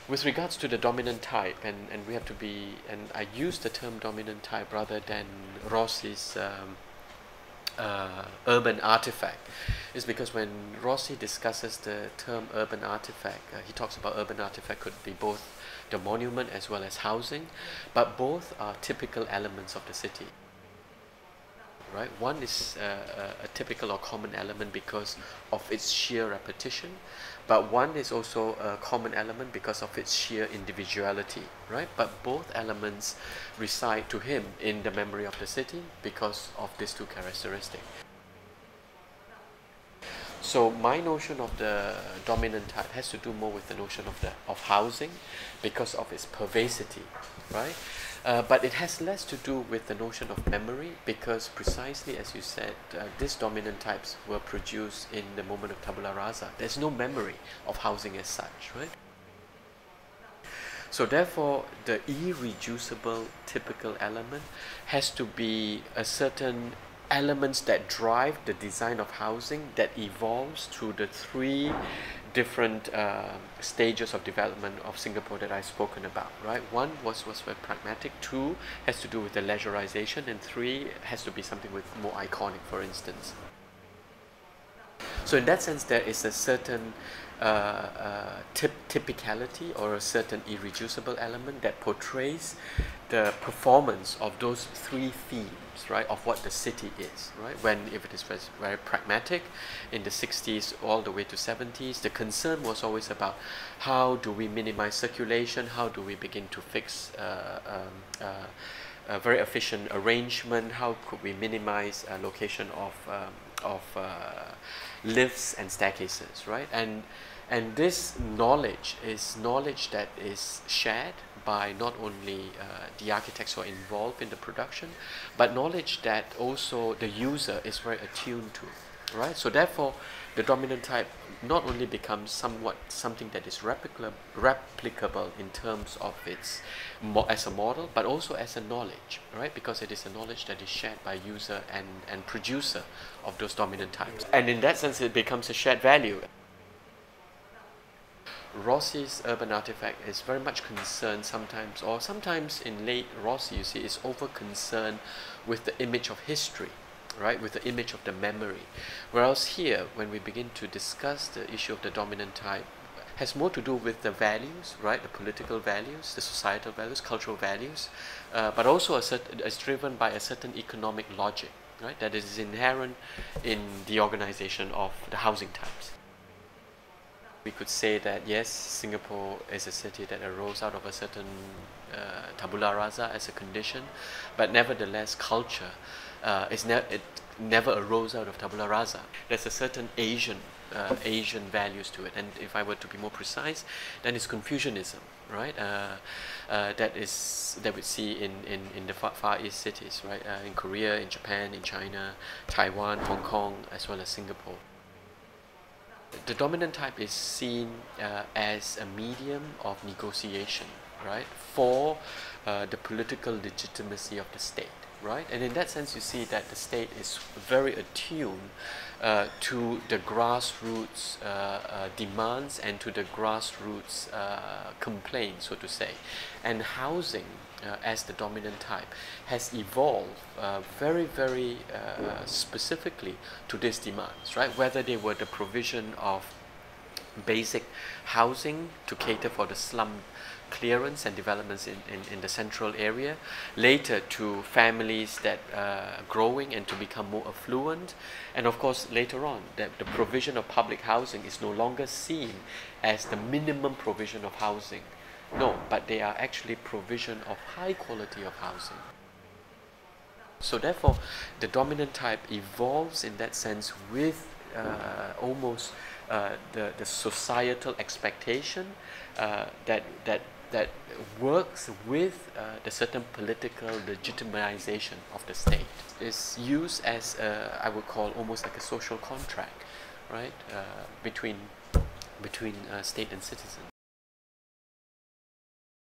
With regards to the dominant type, and we have to be, and I use the term dominant type rather than Rossi's urban artifact, is because when Rossi discusses the term urban artifact, he talks about urban artifact could be both the monument as well as housing, but both are typical elements of the city. Right? One is a typical or common element because of its sheer repetition, but one is also a common element because of its sheer individuality, right? But both elements reside to him in the memory of the city because of these two characteristics. So my notion of the dominant type has to do more with the notion of housing because of its pervasivity, right? But it has less to do with the notion of memory because precisely as you said, these dominant types were produced in the moment of tabula rasa. There's no memory of housing as such, right? So therefore, the irreducible typical element has to be a certain elements that drive the design of housing that evolves through the three different stages of development of Singapore that I've spoken about, right? One was very pragmatic, two has to do with the leisureization, and three has to be something with more iconic, for instance. So in that sense, there is a certain typicality or a certain irreducible element that portrays the performance of those three themes, right, of what the city is, right? When if it is very pragmatic in the 60s all the way to 70s, the concern was always about how do we minimize circulation, how do we begin to fix a very efficient arrangement, how could we minimize location of lifts and staircases, right? And this knowledge is knowledge that is shared by not only the architects who are involved in the production, but knowledge that also the user is very attuned to, right? So therefore, the dominant type not only becomes something that is replicable in terms of its as a model, but also as a knowledge, right? Because it is a knowledge that is shared by user and producer of those dominant types. And in that sense, it becomes a shared value. Rossi's urban artifact is very much concerned sometimes in late Rossi, you see, is over concerned with the image of history, right, with the image of the memory. Whereas here, when we begin to discuss the issue of the dominant type, has more to do with the values, right, the political values, the societal values, cultural values, but also is driven by a certain economic logic, right, that is inherent in the organization of the housing types. We could say that yes, Singapore is a city that arose out of a certain tabula rasa as a condition, but nevertheless culture it never arose out of tabula rasa. There's a certain Asian values to it, and if I were to be more precise, then it's Confucianism, right? That we see in the far East cities, right? In Korea, in Japan, in China, Taiwan, Hong Kong, as well as Singapore. The dominant type is seen as a medium of negotiation, right, for the political legitimacy of the state, right? And in that sense, you see that the state is very attuned to the grassroots demands and to the grassroots complaints, so to say. And housing as the dominant type has evolved very specifically to these demands, right? Whether they were the provision of basic housing to cater for the slum clearance and developments in the central area, later to families that are growing and to become more affluent, and of course later on that the provision of public housing is no longer seen as the minimum provision of housing. No, but they are actually provision of high quality of housing. So therefore, the dominant type evolves in that sense with almost the societal expectation that works with the certain political legitimization of the state. It's used as I would call almost like a social contract, right, between state and citizen.